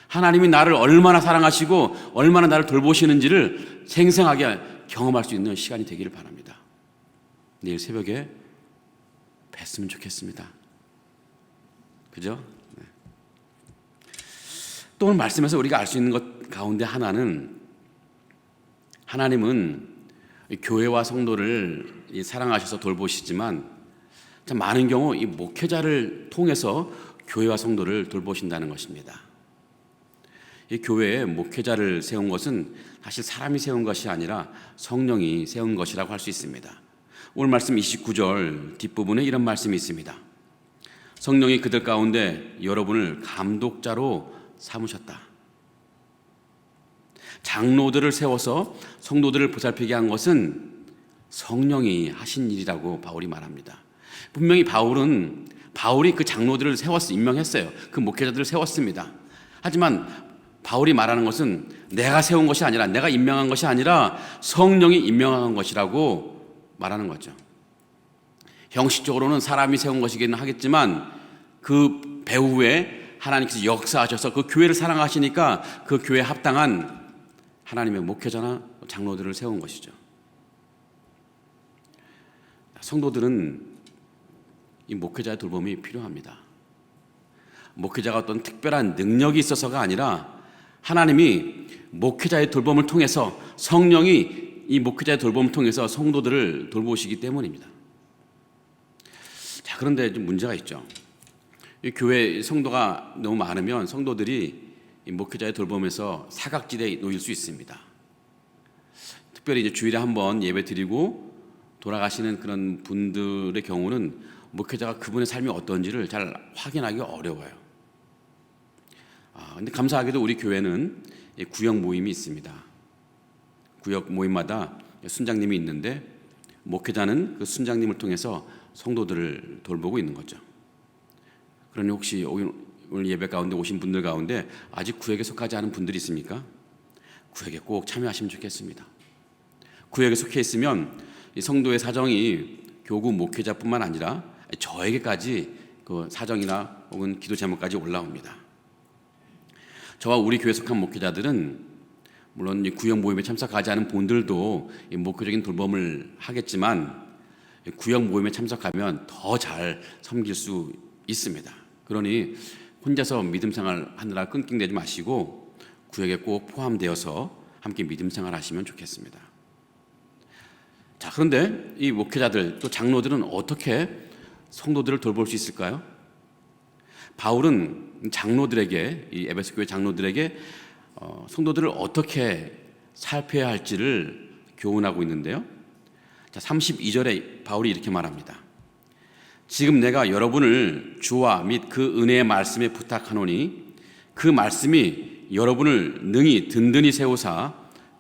하나님이 나를 얼마나 사랑하시고 얼마나 나를 돌보시는지를 생생하게 경험할 수 있는 시간이 되기를 바랍니다. 내일 새벽에 뵀으면 좋겠습니다. 그죠? 네. 또 오늘 말씀에서 우리가 알 수 있는 것 가운데 하나는 하나님은 교회와 성도를 사랑하셔서 돌보시지만 참 많은 경우 이 목회자를 통해서 교회와 성도를 돌보신다는 것입니다. 이 교회에 목회자를 세운 것은 사실 사람이 세운 것이 아니라 성령이 세운 것이라고 할 수 있습니다. 오늘 말씀 29절 뒷부분에 이런 말씀이 있습니다. 성령이 그들 가운데 여러분을 감독자로 삼으셨다. 장로들을 세워서 성도들을 보살피게 한 것은 성령이 하신 일이라고 바울이 말합니다. 분명히 바울이 그 장로들을 임명했어요. 그 목회자들을 세웠습니다. 하지만 바울이 말하는 것은 내가 세운 것이 아니라, 내가 임명한 것이 아니라 성령이 임명한 것이라고 말하는 거죠. 형식적으로는 사람이 세운 것이기는 하겠지만 그 배후에 하나님께서 역사하셔서 그 교회를 사랑하시니까 그 교회에 합당한 하나님의 목회자나 장로들을 세운 것이죠. 성도들은 이 목회자의 돌봄이 필요합니다. 목회자가 어떤 특별한 능력이 있어서가 아니라 하나님이 목회자의 돌봄을 통해서, 성령이 이 목회자의 돌봄을 통해서 성도들을 돌보시기 때문입니다. 자, 그런데 좀 문제가 있죠. 이 교회 성도가 너무 많으면 성도들이 이 목회자의 돌봄에서 사각지대에 놓일 수 있습니다. 특별히 이제 주일에 한번 예배 드리고 돌아가시는 그런 분들의 경우는 목회자가 그분의 삶이 어떤지를 잘 확인하기 어려워요. 근데 감사하게도 우리 교회는 구역 모임이 있습니다. 구역 모임마다 순장님이 있는데 목회자는 그 순장님을 통해서 성도들을 돌보고 있는 거죠. 그러니 혹시 오늘 예배 가운데 오신 분들 가운데 아직 구역에 속하지 않은 분들이 있습니까? 구역에 꼭 참여하시면 좋겠습니다. 구역에 속해 있으면 이 성도의 사정이 교구 목회자뿐만 아니라 저에게까지 그 사정이나 혹은 기도 제목까지 올라옵니다. 저와 우리 교회 속한 목회자들은 물론 이 구역 모임에 참석하지 않은 분들도 이 목회적인 돌봄을 하겠지만 구역 모임에 참석하면 더 잘 섬길 수 있습니다. 그러니 혼자서 믿음 생활 하느라 끙끙대지 마시고 구역에 꼭 포함되어서 함께 믿음 생활 하시면 좋겠습니다. 자, 그런데 이 목회자들 또 장로들은 어떻게 성도들을 돌볼 수 있을까요? 바울은 장로들에게, 이 에베소 교회 장로들에게 성도들을 어떻게 살펴야 할지를 교훈하고 있는데요. 자, 32절에 바울이 이렇게 말합니다. 지금 내가 여러분을 주와 및 그 은혜의 말씀에 부탁하노니 그 말씀이 여러분을 능히 든든히 세우사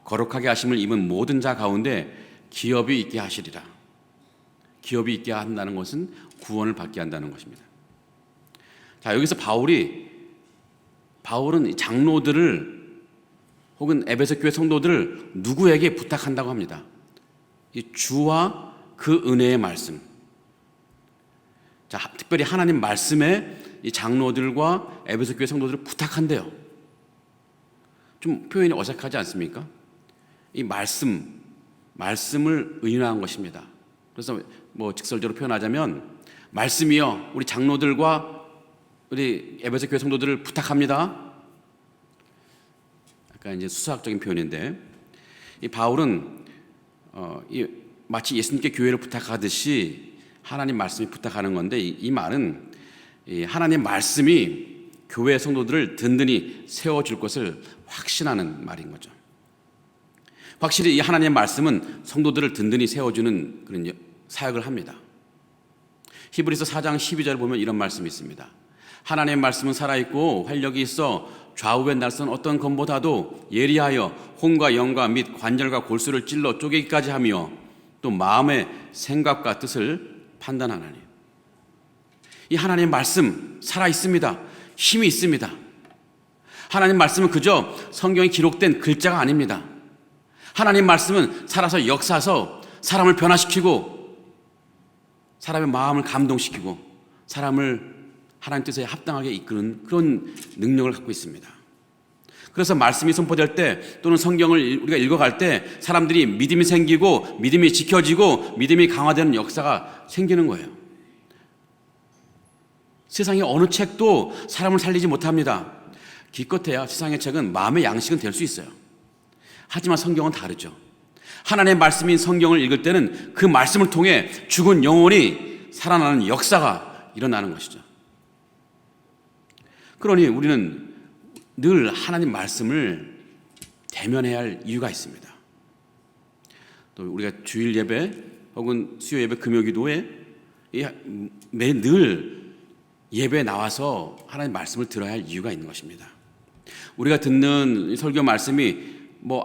거룩하게 하심을 입은 모든 자 가운데 기업이 있게 하시리라. 기업이 있게 한다는 것은 구원을 받게 한다는 것입니다. 자, 여기서 바울은 장로들을 혹은 에베소 교회 성도들을 누구에게 부탁한다고 합니다. 이 주와 그 은혜의 말씀. 자, 특별히 하나님 말씀에 이 장로들과 에베소 교회 성도들을 부탁한대요. 좀 표현이 어색하지 않습니까? 이 말씀을 의인화한 것입니다. 그래서 뭐 직설적으로 표현하자면 말씀이여 우리 장로들과 우리 에베소 교회 성도들을 부탁합니다. 약간 이제 수학적인 표현인데 이 바울은 마치 예수님께 교회를 부탁하듯이 하나님 말씀이 부탁하는 건데 이 말은 하나님 말씀이 교회 성도들을 든든히 세워줄 것을 확신하는 말인 거죠. 확실히 이 하나님의 말씀은 성도들을 든든히 세워주는 그런 사역을 합니다. 히브리서 4장 12절을 보면 이런 말씀이 있습니다. 하나님의 말씀은 살아있고 활력이 있어 좌우에 날선 어떤 검보다도 예리하여 혼과 영과 및 관절과 골수를 찔러 쪼개기까지 하며 또 마음의 생각과 뜻을 판단하나니. 이 하나님의 말씀 살아있습니다. 힘이 있습니다. 하나님 말씀은 그저 성경에 기록된 글자가 아닙니다. 하나님 말씀은 살아서 역사서 사람을 변화시키고 사람의 마음을 감동시키고 사람을 하나님 뜻에 합당하게 이끄는 그런 능력을 갖고 있습니다. 그래서 말씀이 선포될 때 또는 성경을 우리가 읽어갈 때 사람들이 믿음이 생기고 믿음이 지켜지고 믿음이 강화되는 역사가 생기는 거예요. 세상의 어느 책도 사람을 살리지 못합니다. 기껏해야 세상의 책은 마음의 양식은 될 수 있어요. 하지만 성경은 다르죠. 하나님의 말씀인 성경을 읽을 때는 그 말씀을 통해 죽은 영혼이 살아나는 역사가 일어나는 것이죠. 그러니 우리는 늘 하나님 말씀을 대면해야 할 이유가 있습니다. 또 우리가 주일 예배 혹은 수요 예배, 금요 기도에 늘 예배에 나와서 하나님 말씀을 들어야 할 이유가 있는 것입니다. 우리가 듣는 설교 말씀이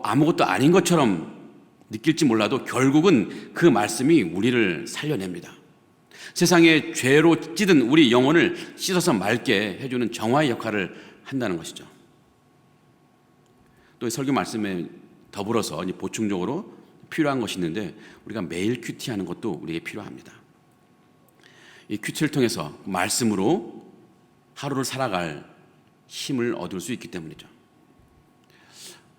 아무것도 아닌 것처럼 느낄지 몰라도 결국은 그 말씀이 우리를 살려냅니다. 세상의 죄로 찌든 우리 영혼을 씻어서 맑게 해주는 정화의 역할을 한다는 것이죠. 또 설교 말씀에 더불어서 보충적으로 필요한 것이 있는데, 우리가 매일 큐티하는 것도 우리에게 필요합니다. 이 큐티를 통해서 말씀으로 하루를 살아갈 힘을 얻을 수 있기 때문이죠.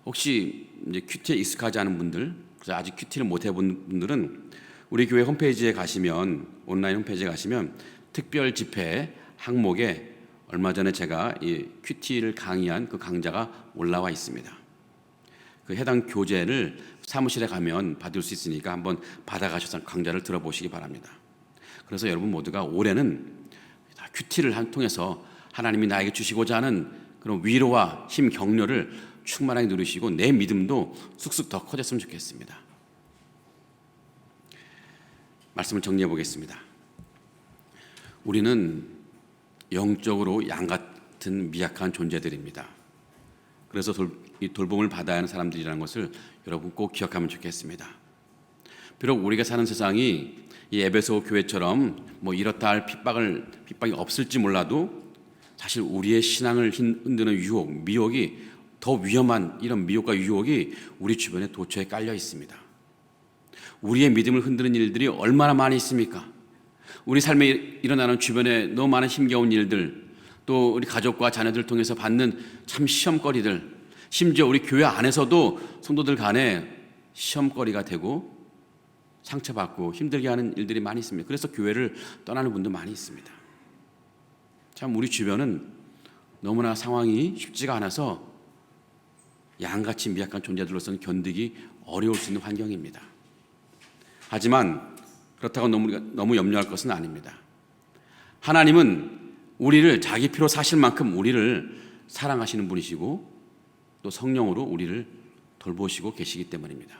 혹시 이제 큐티에 익숙하지 않은 분들, 그래서 아직 큐티를 못 해본 분들은 우리 교회 홈페이지에 가시면, 온라인 홈페이지에 가시면 특별 집회 항목에 얼마 전에 제가 이 큐티를 강의한 그 강좌가 올라와 있습니다. 그 해당 교재를 사무실에 가면 받을 수 있으니까 한번 받아가셔서 강좌를 들어보시기 바랍니다. 그래서 여러분 모두가 올해는 큐티를 통해서 하나님이 나에게 주시고자 하는 그런 위로와 힘, 격려를 충만하게 누리시고 내 믿음도 쑥쑥 더 커졌으면 좋겠습니다. 말씀을 정리해 보겠습니다. 우리는 영적으로 양 같은 미약한 존재들입니다. 그래서 이 돌봄을 받아야 하는 사람들이라는 것을 여러분 꼭 기억하면 좋겠습니다. 비록 우리가 사는 세상이 이 에베소 교회처럼 이렇다 할 핍박이 없을지 몰라도 사실 우리의 신앙을 흔드는 미혹이 더 위험한 이런 미혹과 유혹이 우리 주변에 도처에 깔려 있습니다. 우리의 믿음을 흔드는 일들이 얼마나 많이 있습니까? 우리 삶에 일어나는 주변에 너무 많은 힘겨운 일들, 또 우리 가족과 자녀들을 통해서 받는 참 시험거리들, 심지어 우리 교회 안에서도 성도들 간에 시험거리가 되고 상처받고 힘들게 하는 일들이 많이 있습니다. 그래서 교회를 떠나는 분도 많이 있습니다. 참 우리 주변은 너무나 상황이 쉽지가 않아서 양같이 미약한 존재들로서는 견디기 어려울 수 있는 환경입니다. 하지만 그렇다고 너무 염려할 것은 아닙니다. 하나님은 우리를 자기 피로 사실 만큼 우리를 사랑하시는 분이시고 또 성령으로 우리를 돌보시고 계시기 때문입니다.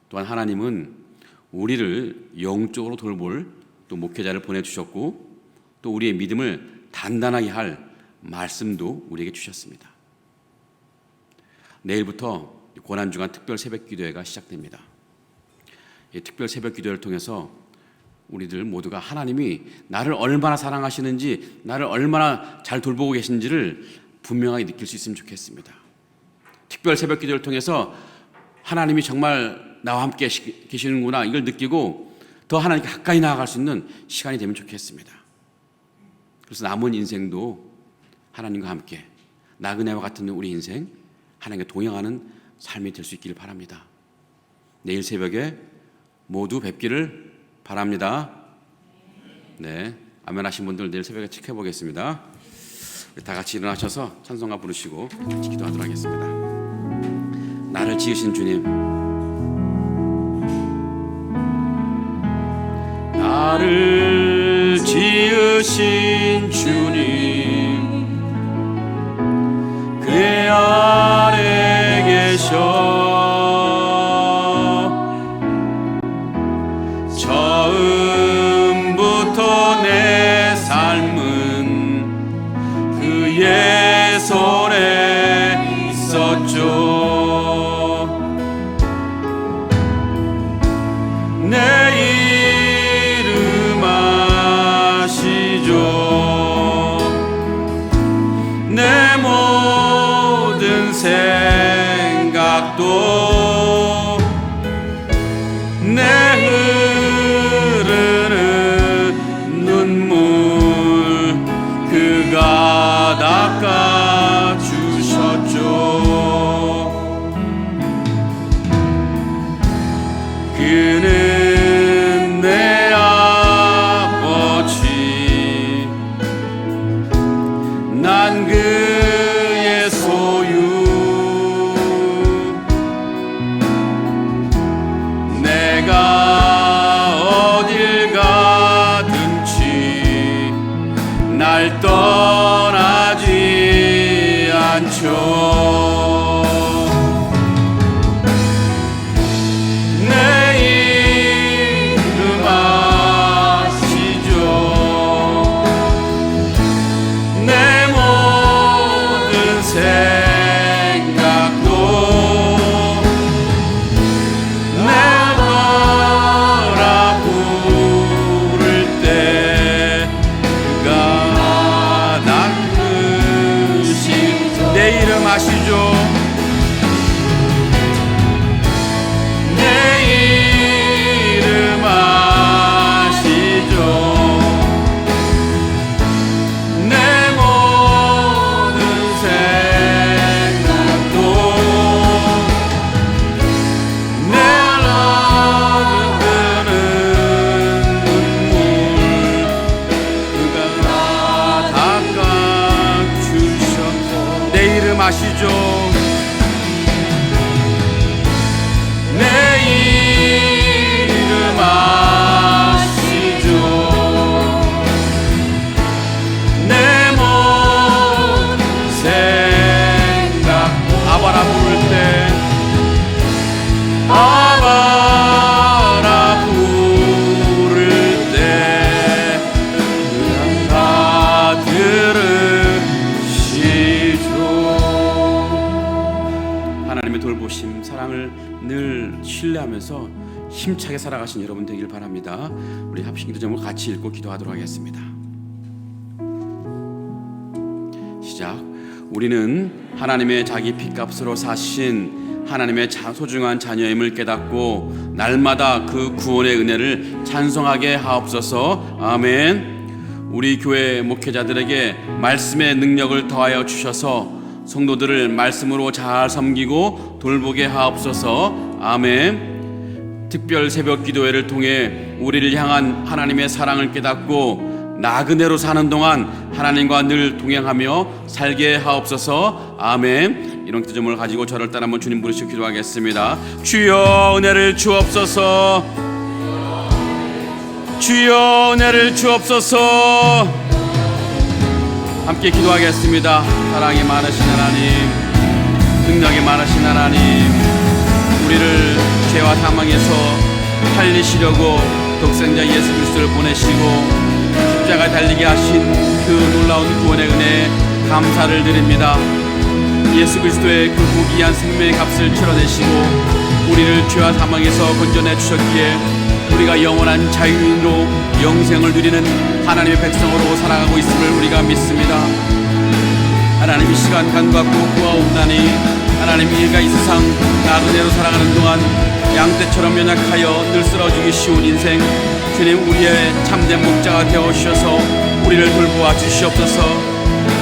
또한 하나님은 우리를 영적으로 돌볼 또 목회자를 보내주셨고 또 우리의 믿음을 단단하게 할 말씀도 우리에게 주셨습니다. 내일부터 고난주간 특별 새벽기도회가 시작됩니다. 이 특별 새벽기도회를 통해서 우리들 모두가 하나님이 나를 얼마나 사랑하시는지, 나를 얼마나 잘 돌보고 계신지를 분명하게 느낄 수 있으면 좋겠습니다. 특별 새벽기도를 통해서 하나님이 정말 나와 함께 계시는구나, 이걸 느끼고 더 하나님께 가까이 나아갈 수 있는 시간이 되면 좋겠습니다. 그래서 남은 인생도 하나님과 함께 나그네와 같은 우리 인생 하나님과 동행하는 삶이 될 수 있기를 바랍니다. 내일 새벽에 모두 뵙기를 바랍니다. 네, 아멘 하신 분들 내일 새벽에 체크해 보겠습니다. 다 같이 일어나셔서 찬송가 부르시고 기도하도록 하겠습니다. 나를 지으신 주님, 나를 지으신 주님, 그 아래 계셔 처음부터 내 삶은 그의 손에 있었죠. 내 이름 아시죠. 내 모든 생각도 내 그가 닦아주셨죠. 그는 내 아버지, 난 그 하나님의 돌보심, 사랑을 늘 신뢰하면서 힘차게 살아가신 여러분 되길 바랍니다. 우리 합심기도 제목 같이 읽고 기도하도록 하겠습니다. 시작. 우리는 하나님의 자기 피값으로 사신 하나님의 소중한 자녀임을 깨닫고 날마다 그 구원의 은혜를 찬송하게 하옵소서. 아멘. 우리 교회 목회자들에게 말씀의 능력을 더하여 주셔서 성도들을 말씀으로 잘 섬기고 돌보게 하옵소서. 아멘. 특별 새벽 기도회를 통해 우리를 향한 하나님의 사랑을 깨닫고 나그네로 사는 동안 하나님과 늘 동행하며 살게 하옵소서. 아멘. 이런 기도점을 가지고 저를 따라 한번 주님 부르시고 기도하겠습니다. 주여 은혜를 주옵소서. 주여 은혜를 주옵소서. 함께 기도하겠습니다. 사랑이 많으신 하나님, 능력이 많으신 하나님, 우리를 죄와 사망에서 살리시려고 독생자 예수 그리스도를 보내시고 십자가에 달리게 하신 그 놀라운 구원의 은혜에 감사를 드립니다. 예수 그리스도의 그 고귀한 생명의 값을 치러내시고 우리를 죄와 사망에서 건져내 주셨기에 우리가 영원한 자유인으로 영생을 누리는 하나님의 백성으로 살아가고 있음을 우리가 믿습니다. 하나님 이 시간 간과하고 구하옵나니 하나님 우리가 이 세상 나그네로 살아가는 동안 양떼처럼 연약하여 늘 쓰러지기 쉬운 인생, 주님 우리의 참된 목자가 되어주셔서 우리를 돌보아 주시옵소서.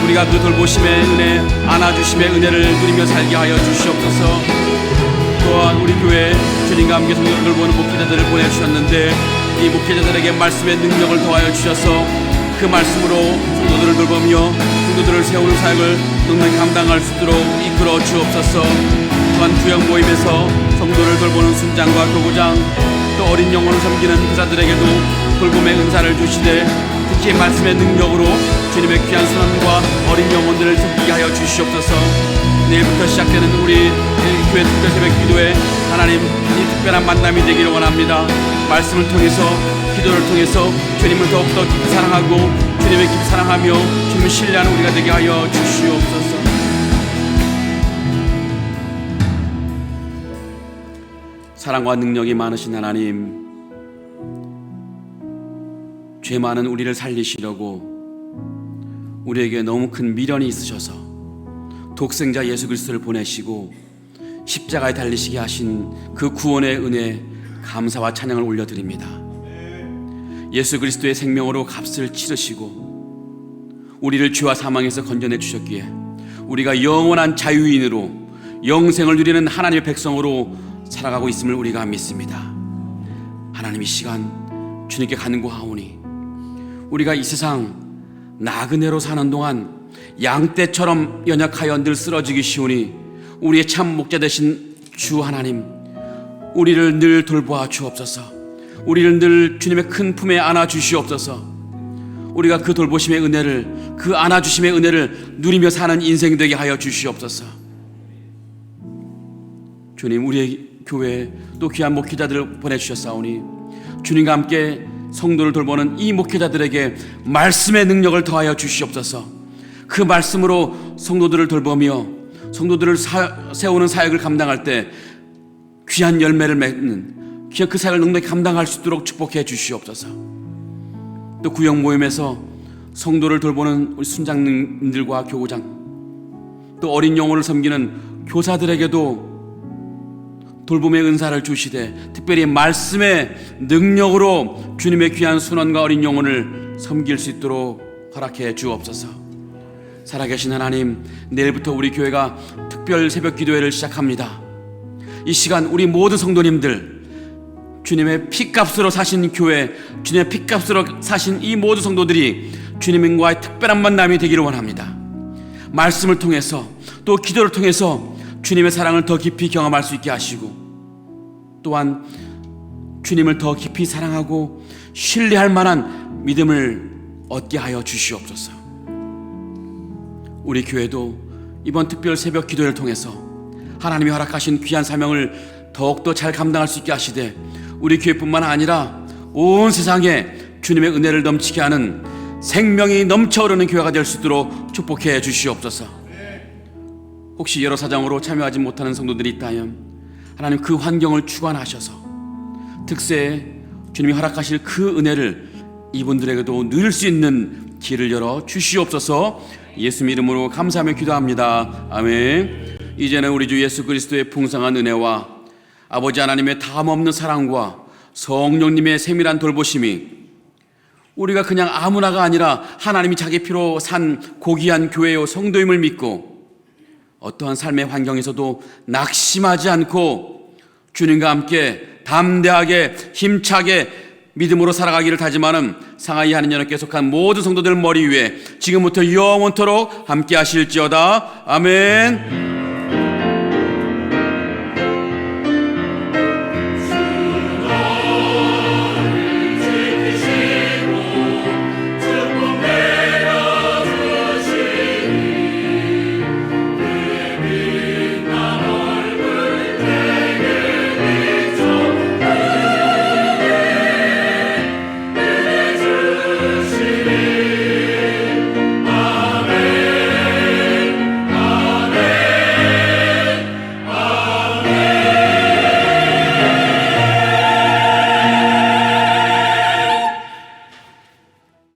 우리가 그 돌보심의 은혜, 안아주심의 은혜를 누리며 살게 하여 주시옵소서. 또한 우리 교회 주님과 함께 성도를 돌보는 목회자들을 보내주셨는데 이 목회자들에게 말씀의 능력을 더하여 주셔서 그 말씀으로 성도들을 돌보며 성도들을 세우는 사역을 넉넉히 감당할 수 있도록 이끌어 주옵소서. 또한 구역 모임에서 성도를 돌보는 순장과 교구장, 또 어린 영혼을 섬기는 교사들에게도 돌봄의 은사를 주시되 특히 말씀의 능력으로 주님의 귀한 선언과 어린 영혼들을 섬기게 하여 주시옵소서. 내일부터 시작되는 우리 교회 특별 새벽 기도에 하나님 이 특별한 만남이 되기를 원합니다. 말씀을 통해서, 기도를 통해서 주님을 더욱더 깊이 사랑하고 주님을 깊이 사랑하며 주님을 신뢰하는 우리가 되게 하여 주시옵소서. 사랑과 능력이 많으신 하나님, 죄 많은 우리를 살리시려고 우리에게 너무 큰 미련이 있으셔서 독생자 예수 그리스도를 보내시고 십자가에 달리시게 하신 그 구원의 은혜 감사와 찬양을 올려드립니다. 예수 그리스도의 생명으로 값을 치르시고 우리를 죄와 사망에서 건져내 주셨기에 우리가 영원한 자유인으로 영생을 누리는 하나님의 백성으로 살아가고 있음을 우리가 믿습니다. 하나님 이 시간 주님께 간구하오니 우리가 이 세상 나그네로 사는 동안 양떼처럼 연약하여 늘 쓰러지기 쉬우니 우리의 참 목자 되신 주 하나님, 우리를 늘 돌보아 주옵소서. 우리를 늘 주님의 큰 품에 안아 주시옵소서. 우리가 그 돌보심의 은혜를, 그 안아주심의 은혜를 누리며 사는 인생 되게 하여 주시옵소서. 주님, 우리의 교회에 또 귀한 목회자들을 보내주셨사오니 주님과 함께 성도를 돌보는 이 목회자들에게 말씀의 능력을 더하여 주시옵소서. 그 말씀으로 성도들을 돌보며 성도들을 세우는 사역을 감당할 때 귀한 열매를 맺는 귀한 그 사역을 넉넉히 감당할 수 있도록 축복해 주시옵소서. 또 구역 모임에서 성도를 돌보는 우리 순장님들과 교구장, 또 어린 영혼을 섬기는 교사들에게도 돌봄의 은사를 주시되 특별히 말씀의 능력으로 주님의 귀한 순원과 어린 영혼을 섬길 수 있도록 허락해 주옵소서. 살아계신 하나님, 내일부터 우리 교회가 특별 새벽 기도회를 시작합니다. 이 시간 우리 모든 성도님들, 주님의 피값으로 사신 교회, 주님의 피값으로 사신 이 모든 성도들이 주님과의 특별한 만남이 되기를 원합니다. 말씀을 통해서 또 기도를 통해서 주님의 사랑을 더 깊이 경험할 수 있게 하시고 또한 주님을 더 깊이 사랑하고 신뢰할 만한 믿음을 얻게 하여 주시옵소서. 우리 교회도 이번 특별 새벽 기도를 통해서 하나님이 허락하신 귀한 사명을 더욱더 잘 감당할 수 있게 하시되 우리 교회뿐만 아니라 온 세상에 주님의 은혜를 넘치게 하는 생명이 넘쳐흐르는 교회가 될 수 있도록 축복해 주시옵소서. 혹시 여러 사정으로 참여하지 못하는 성도들이 있다면 하나님 그 환경을 주관하셔서 특세 주님이 허락하실 그 은혜를 이분들에게도 누릴 수 있는 길을 열어 주시옵소서. 예수 이름으로 감사하며 기도합니다. 아멘. 이제는 우리 주 예수 그리스도의 풍성한 은혜와 아버지 하나님의 다함없는 사랑과 성령님의 세밀한 돌보심이 우리가 그냥 아무나가 아니라 하나님이 자기 피로 산 고귀한 교회요 성도임을 믿고 어떠한 삶의 환경에서도 낙심하지 않고 주님과 함께 담대하게 힘차게 믿음으로 살아가기를 다짐하는 상하이 하는 연합교회 속한 모든 성도들 머리 위에 지금부터 영원토록 함께 하실지어다. 아멘.